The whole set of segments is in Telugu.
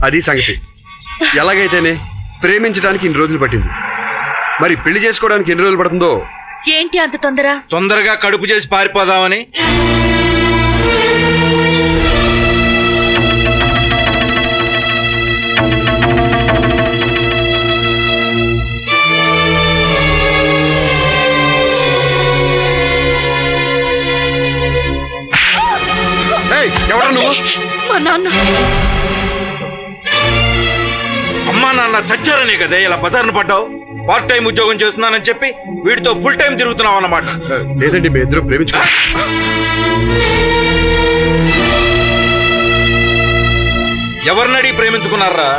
అది సంగతి. ఎలాగైతేనే ప్రేమించడానికి ఇన్ని రోజులు పట్టింది, మరి పెళ్లి చేసుకోవడానికి ఎన్ని రోజులు పడుతుందో. ఏంటి అంత తొందర? తొందరగా కడుపు చేసి పారిపోదామని. ఎవరా నువ్వు? మా నాన్న. అమ్మా నాన్న చచ్చారనే కదా ఇలా బజార్ను పడ్డావు. పార్ట్ టైం ఉద్యోగం చేస్తున్నానని చెప్పి వీడితో ఫుల్ టైం తిరుగుతున్నావు అన్నమాట. లేదండి, మీ ఇద్దరు ప్రేమించుకో. ఎవరినడి ప్రేమించుకున్నారా?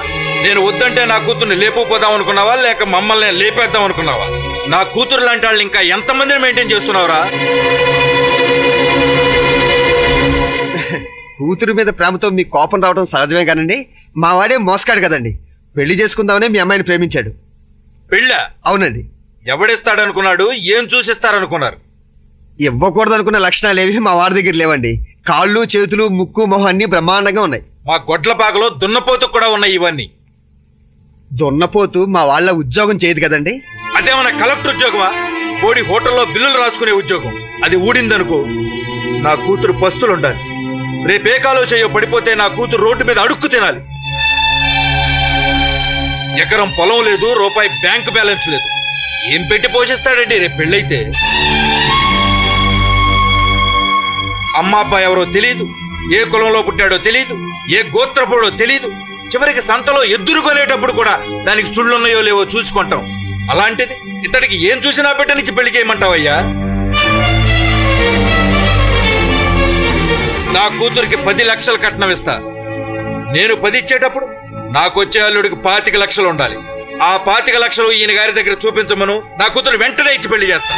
నేను వద్దంటే నా కూతుర్ని లేపుపోదాం అనుకున్నావా, లేక మమ్మల్ని లేపేద్దాం అనుకున్నావా? నా కూతురు లాంటి వాళ్ళు ఇంకా ఎంతమందిని మెయింటైన్ చేస్తున్నావురా? కూతురు మీద ప్రేమతో మీకు కోపం రావడం సహజమే కానండి. మా వాడే మోసగాడు కదండి. పెళ్లి చేసుకుందామనే మీ అమ్మాయిని ప్రేమించాడు. పెళ్ళా? అవునండి. ఎవడిస్తాడనుకున్నాడు? ఏం చూసిస్తారనుకున్నారు? ఇవ్వకూడదనుకున్న లక్షణాలు ఏవి మా వాడి దగ్గర లేవండి. కాళ్ళు, చేతులు, ముక్కు, మొహం అన్ని బ్రహ్మాండంగా ఉన్నాయి. మా గొడ్లపాకలో దున్నపోతు కూడా ఉన్నాయి ఇవన్నీ. దున్నపోతు మా వాళ్ళ ఉద్యోగం చేయదు కదండి. అదేమన్నా కలెక్టర్ ఉద్యోగమా? బోడి హోటల్లో బిల్లులు రాసుకునే ఉద్యోగం. అది ఊడిందనుకో, నా కూతురు పస్తులుండాలి. రేపే కాలో చేయో పడిపోతే నా కూతురు రోడ్డు మీద అడుక్కు తినాలి. ఎకరం పొలం లేదు, రూపాయి బ్యాంక్ బ్యాలెన్స్ లేదు. ఏం పెట్టి పోషిస్తాడండి రేపు పెళ్ళైతే? అమ్మ అబ్బాయి ఎవరో తెలియదు, ఏ కులంలో పుట్టాడో తెలియదు, ఏ గోత్రపుడో తెలియదు. చివరికి సంతలో ఎద్దురు కొనేటప్పుడు కూడా దానికి సుళ్ళున్నాయో లేవో చూసుకుంటాం. అలాంటిది ఇతడికి ఏం చూసినా బిడ్డనిచ్చి పెళ్లి చేయమంటావయ్యా? నా కూతురికి 10 లక్షలు కట్నం ఇస్తా. నేను 10 ఇచ్చేటప్పుడు నాకు వచ్చే అల్లుడికి 25 లక్షలు ఉండాలి. ఆ 25 లక్షలు ఈయన గారి దగ్గర చూపించమను. నా కూతురు వెంటనే ఇచ్చి పెళ్లి చేస్తా.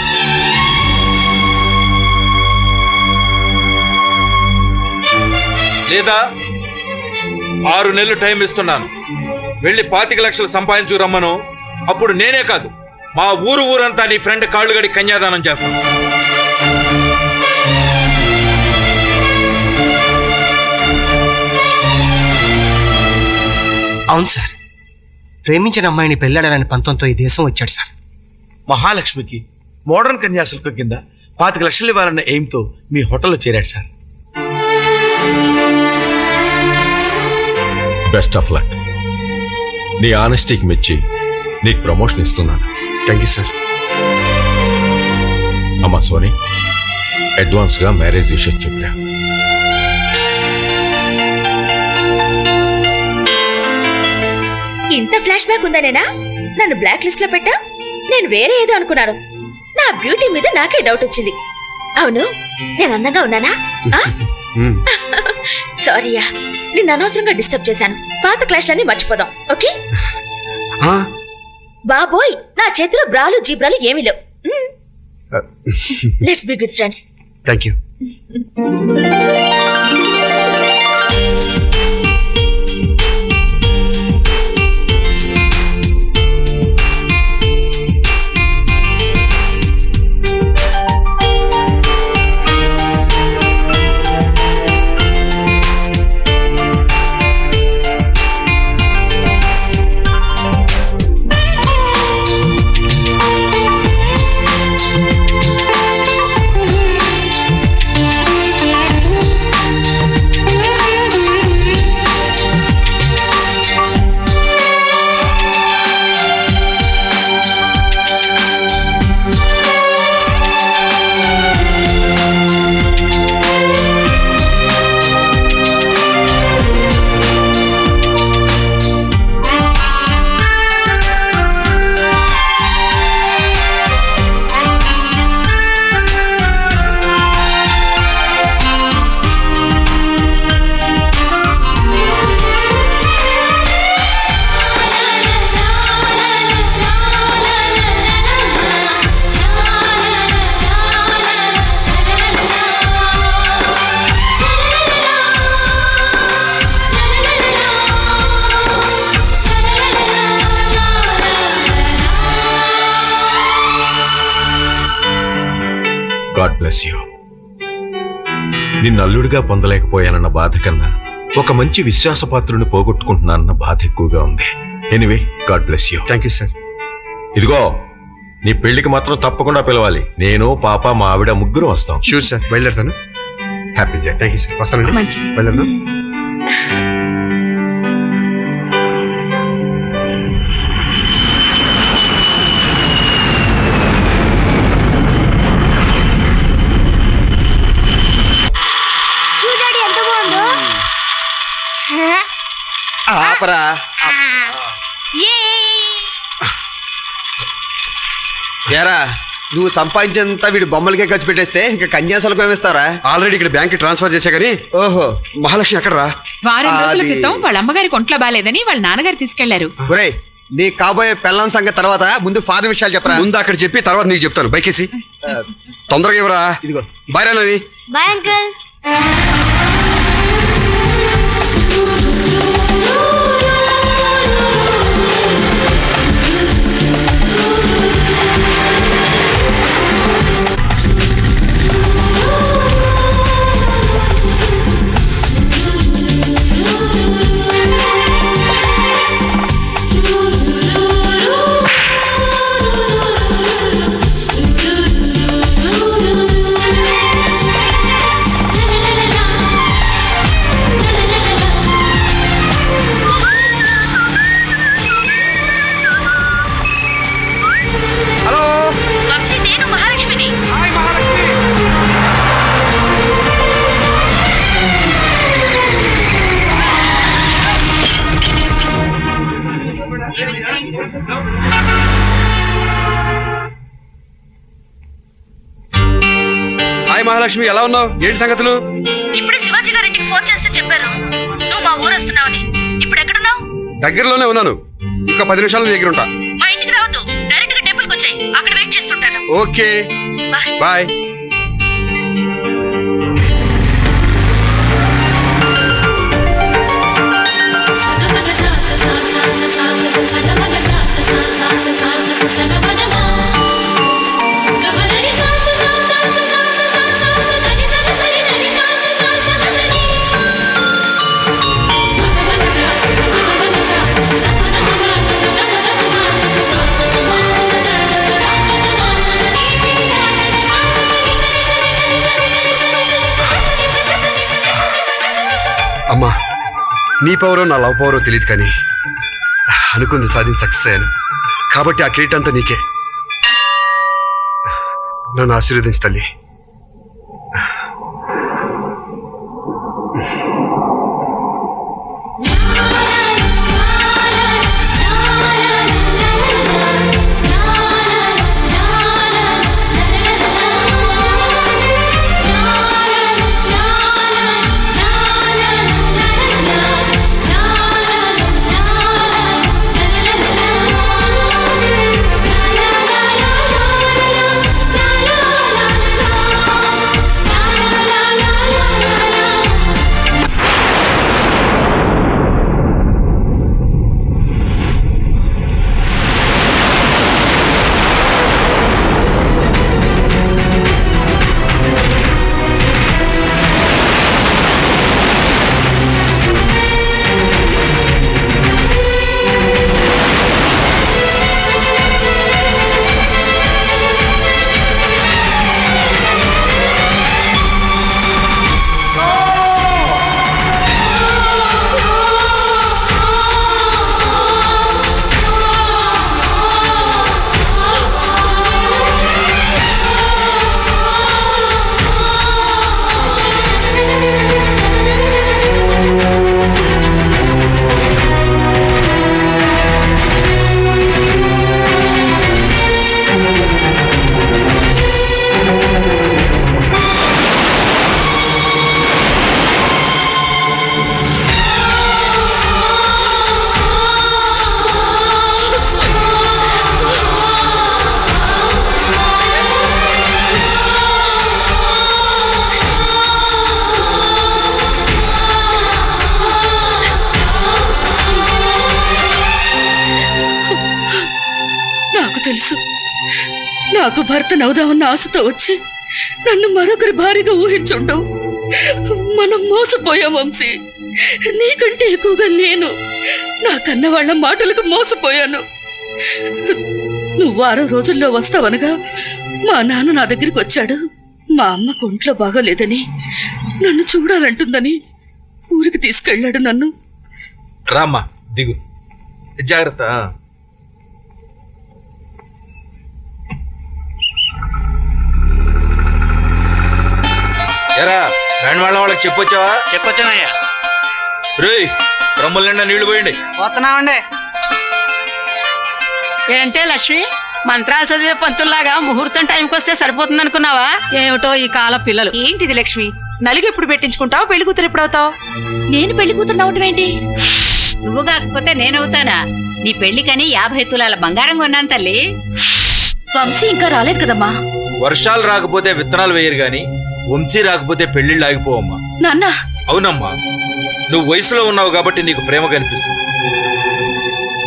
లేదా 6 నెలలు టైం ఇస్తున్నాను. వెళ్ళి 25 లక్షలు సంపాదించు రమ్మను. అప్పుడు నేనే కాదు, మా ఊరంతా నీ ఫ్రెండ్ కాళ్ళుగడి కన్యాదానం చేస్తాను. అవును సార్, ప్రేమించిన అమ్మాయిని పెళ్లాడాలని పంతంతో ఈ దేశం వచ్చాడు సార్. మహాలక్ష్మికి మోడర్న్ కన్యాశుల్కం కింద 25 లక్షలు ఇవ్వాలన్న ఎయిమ్తో మీ హోటల్లో చేరాడు సార్. Best of luck. నీ ఆనెస్టీకి మెచ్చి నీకు ప్రమోషన్ ఇస్తున్నాను. Thank you sir. అమ్మా సోనీ, అడ్వాన్స్గా మ్యారేజ్ విషయం చెప్పా. ఇంత ఫ్లాష్ బ్యాక్ ఉందనేనా నన్ను బ్లాక్ లిస్ట్ లో పెట్టా? నేను వేరే ఏదో అనుకున్నాను. నా బ్యూటీ మీద నాకే డౌట్ వచ్చింది. అవును, నేను అందంగా ఉన్నానా? సారీయా, నిన్ను అనవసరంగా డిస్టర్బ్ చేశాను. పాత క్లాష్లన్నీ మర్చిపోదాం, ఓకే? బాబోయ్, నా చేతిలో బ్రాలు జీబ్రాలు ఏమీ లేవు. Let's be good friends. Thank you. God bless you. నిన్ను అల్లుడిగా పొందలేకపోయానన్న బాధ కన్నా ఒక మంచి విశ్వాసపాత్రుని పోగొట్టుకుంటున్నానన్న బాధ ఎక్కువగా ఉంది. Anyway, God bless you. Thank you sir. ఇదిగో, నీ పెళ్లికి మాత్రం తప్పకుండా పిలవాలి. నేను, పాప, మా ఆవిడ ముగ్గురు వస్తాం. షూర్ సార్, బయలుదేరుతాను. Happy journey. Thank you sir, వస్తానండి. మంచిది. బయలుదేరుతాను. చూడండి ఎంత బాగుందో. ఆపరా. ఏరా, నువ్వు సంపాదించేంత వీడి బొమ్మలకే ఖర్చు పెట్టేస్తే ఇంకా కన్యాశుల్కం ఏమిస్తారా? ఆల్రెడీ ఇక్కడ బ్యాంక్ ట్రాన్స్ఫర్ చేశా కానీ ఓహో, మహాలక్ష్మి ఎక్కడ రా? వారం రోజుల అది- క్రితం వాళ్ళ అమ్మగారికి ఒంట్లో బాలేదని వాళ్ళ నాన్నగారు తీసుకెళ్లారు. ఒరేయ్, నీ కాబోయే పెళ్ళం సంగతి తర్వాత ముందు ఫారెన్ విషయాలు చెప్పరా. ముందు అక్కడ చెప్పి తర్వాత నీకు చెప్తాను. బైకేసి తొందరగా ఇవ్వరా. ఇదిగో. బాయ్ రానది. Bye uncle. హలో. నేను మహాలక్ష్మిని. హాయ్ మహాలక్ష్మి. హాయ్ మహాలక్ష్మి, ఎలా ఉన్నావు? ఏంటి సంగతులు? ఇప్పుడే శివాజీ గారింటికి ఫోన్ చేస్తే చెప్పారు నువ్వు మా ఊరు వస్తున్నావని. ఇప్పుడు ఎక్కడున్నావు? దగ్గరలోనే ఉన్నాను. ఇంకా 10 నిమిషాలు దగ్గర ఉంటా. మా ఇంటికి రావద్దు, డైరెక్ట్ గా టెంపుల్కి వచ్చాయి. అక్కడ వెయిట్ చేస్తుంటాను. Okay, bye. బాయ్. అమ్మా, నీ పవరో నా లవ్ పవరో తెలియదు కానీ అనుకుంది సాధించి సక్సెస్ అయ్యాను. కాబట్టి ఆ క్రెడిట్ అంతా నీకే. నన్ను ఆశీర్వదించు తల్లి. తెలుసు. నాకు భర్త నవ్వుదామన్న ఆశతో వచ్చి నన్ను మరొకరి భారీగా ఊహించుండవు. మనం మోసపోయాం వంశీ. నీకంటే ఎక్కువగా నేను నా కన్న వాళ్ళ మాటలకు మోసపోయాను. నువ్వు 6 రోజుల్లో వస్తావనగా మా నాన్న నా దగ్గరికి వచ్చాడు. మా అమ్మ ఒంట్లో బాగోలేదని నన్ను చూడాలంటుందని ఊరికి తీసుకెళ్ళాడు నన్ను. రామ్మా దిగు, జాగ్రత్త. ఎరా బ్యాండ్ వాళ్ళకి చెప్పొచ్చావా? చెప్పొచ్చానయ్యా. రేయ్ రమ్ముల నిండా నీళ్లు పోయండి. పోతున్నామండే. ఏంటే లక్ష్మి, మంత్రాలు చదివే పంతుల్లాగా ముహూర్తం టైంకి వస్తే సరిపోతుంది అనుకున్నావా? ఏమిటో ఈ కాల పిల్లలు. ఏంటిది లక్ష్మి, నలుగు ఎప్పుడు పెట్టించుకుంటావు, పెళ్లి కూతురు ఎప్పుడు అవుతావు? నేను పెళ్లి కూతురు అవటం ఏంటి? నువ్వు కాకపోతే నేనవుతానా? నీ పెళ్లికని 50 తులాల బంగారం కొన్నాను తల్లి. వంశీ ఇంకా రాలేదు కదమ్మా. వర్షాలు రాకపోతే విత్తనాలు వేయరు గాని వంశీ రాకపోతే పెళ్లిళ్ళు ఆగిపోవమ్మా. నాన్న, అవునమ్మా, నువ్వు వయసులో ఉన్నావు కాబట్టి నీకు ప్రేమ కనిపిస్తుంది.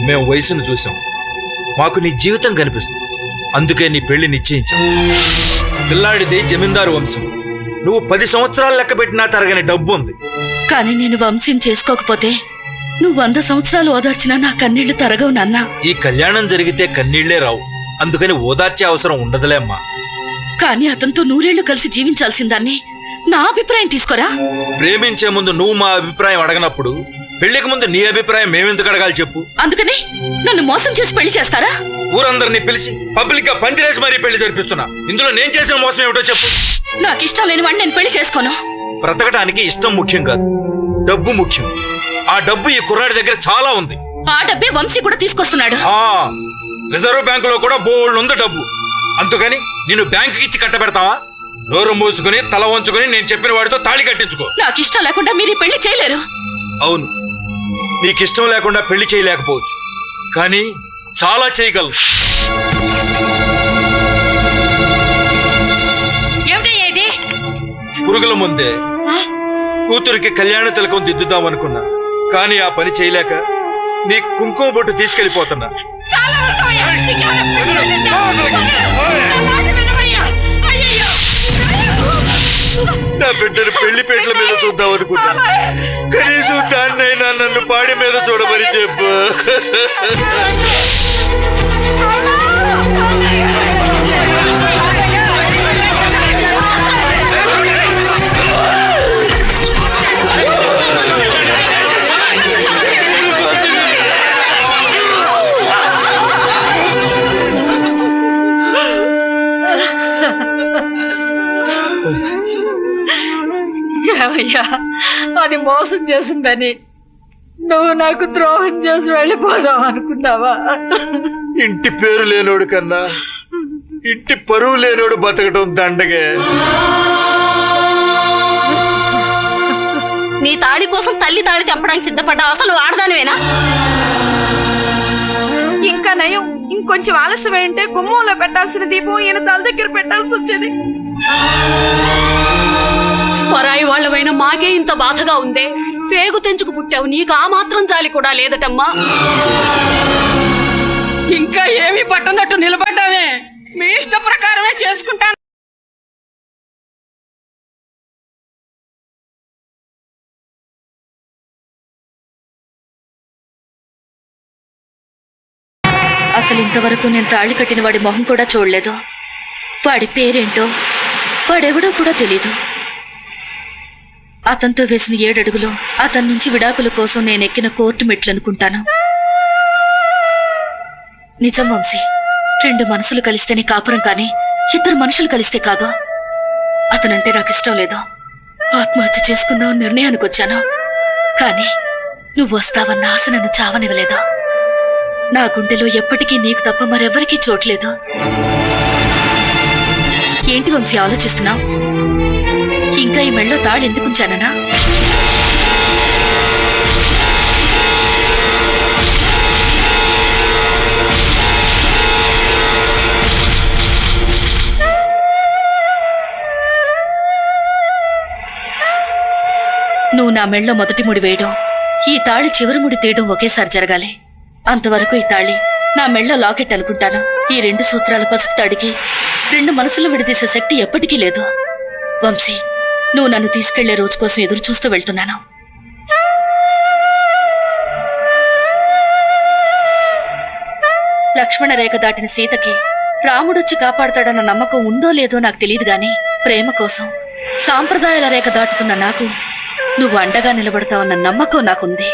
మేము వయసును చూసాం, మాకు నీ జీవితం కనిపిస్తుంది. అందుకే నీ పెళ్లి నిశ్చయించాం. పిల్లాడిది జమీందారు వంశం. నువ్వు 10 సంవత్సరాలు లెక్క పెట్టినా తరగని డబ్బు ఉంది. కానీ నేను వంశీని చేసుకోకపోతే నువ్వు 100 సంవత్సరాలు ఓదార్చినా నా కన్నీళ్లు తరగవు నాన్న. ఈ కళ్యాణం జరిగితే కన్నీళ్లే రావు, అందుకని ఓదార్చే అవసరం ఉండదులే అమ్మా. కానీ అతనితో 100 ఏళ్లు కలిసి జీవించాల్సిందాన్ని నా అభిప్రాయం తీసుకోరా. ప్రేమించే ముందు నువ్వు మా అభిప్రాయం అడగనప్పుడు పెళ్లికి ముందు నీ అభిప్రాయం మేమెందుకు అడగాలి చెప్పు? అందుకని నన్ను మోసం చేసి పెళ్లి చేస్తారా? ఊరందరినీ పిలిచి పబ్లిక్ గా పందిరేసి మరీ పెళ్లి జరిపిస్తున్నా. ఇందులో నేను చేసిన మోసం ఏమిటో చెప్పు. నాకు ఇష్టం లేని వాడిని నేను పెళ్లి చేసుకోను. బ్రతకడానికి ఇష్టం ముఖ్యం కాదు, డబ్బు ముఖ్యం. ఆ డబ్బు ఈ కుర్రాడి దగ్గర చాలా ఉంది. ఆ డబ్బే వంశీ కూడా తీసుకొస్తున్నాడు. రిజర్వ్ బ్యాంకులో కూడా బోల్డ్ ఉంది డబ్బు. అందుకని నిన్ను బ్యాంకుకి ఇచ్చి కట్టబెడతావా? నోరు మూసుకుని తల వంచుకుని నేను చెప్పిన వాడితో తాళి కట్టించుకో. నాకు ఇష్టం లేకుండా మీరు ఈ పెళ్లి చేయలేరు. అవును, నీకిష్టం లేకుండా పెళ్లి చేయలేకపోవచ్చు, కానీ చాలా చేయగలను. ఏమిటయ్యా ఇది? పురుగుల ముందే కూతురికి కళ్యాణ తిలకం దిద్దుదామనుకున్నా, కానీ ఆ పని చేయలేక నీ కుంకుమ బొట్టు తీసుకెళ్లిపోతున్నా. నా బిడ్డను పెళ్లి పేట్ల మీద చూద్దాం అనుకున్నా, కనీసం దాన్నైనా నన్ను పాడి మీద చూడమని చెప్పు. ఏమయ్యా, అది మోసం చేసిందని నువ్వు నాకు ద్రోహం చేసి వెళ్ళిపోదాం అనుకున్నావా? ఇంటి పేరు లేనోడు కన్నా ఇంటి పరువు లేనోడు బతకటం దండగే. నీ తాళి కోసం తల్లి తాళి తెంపడానికి సిద్ధపడ్డా అసలు ఆడదానివేనా? ఇంకా నయం, ఇంకొంచెం ఆలస్యం ఏంటే గుమ్మంలో పెట్టాల్సిన దీపం ఈయన తల దగ్గర పెట్టాల్సి వచ్చేది. పరాయి వాళ్ళవైనా మాకే ఇంత బాధగా ఉందే. పేగు తెంచుకు పుట్టావు, నీకు ఆ మాత్రం జాలి కూడా లేదటమ్మా. ఇంకా ఏమీ పట్టనట్టు నిలబడ్డావే? మీ ఇష్ట ప్రకారమే చేసుకుంటాను. అసలు ఇంతవరకు నేను తాళి కట్టిన వాడి మొహం కూడా చూడలేదు. వాడి పేరేంటో వాడెవడో కూడా తెలీదు. అతనితో వేసిన 7 అడుగులు అతని నుంచి విడాకుల కోసం నేను ఎక్కిన కోర్టు మెట్లనుకుంటాను. నిజం వంశీ, 2 మనసులు కలిస్తేనే కాపురం, కానీ 2 మనుషులు కలిస్తే కాదు. అతనంటే నాకు ఇష్టం లేదు. ఆత్మహత్య చేసుకుందామని నిర్ణయానికి వచ్చాను. కానీ నువ్వు వస్తావన్న ఆశ నన్ను చావనివ్వలేదు. నా గుండెలో ఎప్పటికీ నీకు తప్ప మరెవ్వరికీ చోట్లేదు. ఏంటి వంశీ ఆలోచిస్తున్నావు? ఇంకా ఈ మెళ్ళో తాళి ఎందుకుంచానా? నువ్వు నా మెళ్ళో మొదటి ముడి వేయడం, ఈ తాళి చివరి ముడి తీయడం ఒకేసారి జరగాలి. అంతవరకు ఈ తాళి నా మెళ్ళ లాకెట్ అనుకుంటాను. ఈ 2 సూత్రాల పసుపు తాడికి 2 మనసులు విడదీసే శక్తి ఎప్పటికీ లేదు. వంశీ, నువ్వు నన్ను తీసుకెళ్లే రోజు కోసం ఎదురు చూస్తూ వెళ్తున్నాను. లక్ష్మణ రేఖ దాటిన సీతకి రాముడొచ్చి కాపాడతాడన్న నమ్మకం ఉందో లేదో నాకు తెలియదు గాని ప్రేమ కోసం సాంప్రదాయాల రేఖ దాటుతున్న నాకు నువ్వు అండగా నిలబడతావన్న నమ్మకం నాకుంది.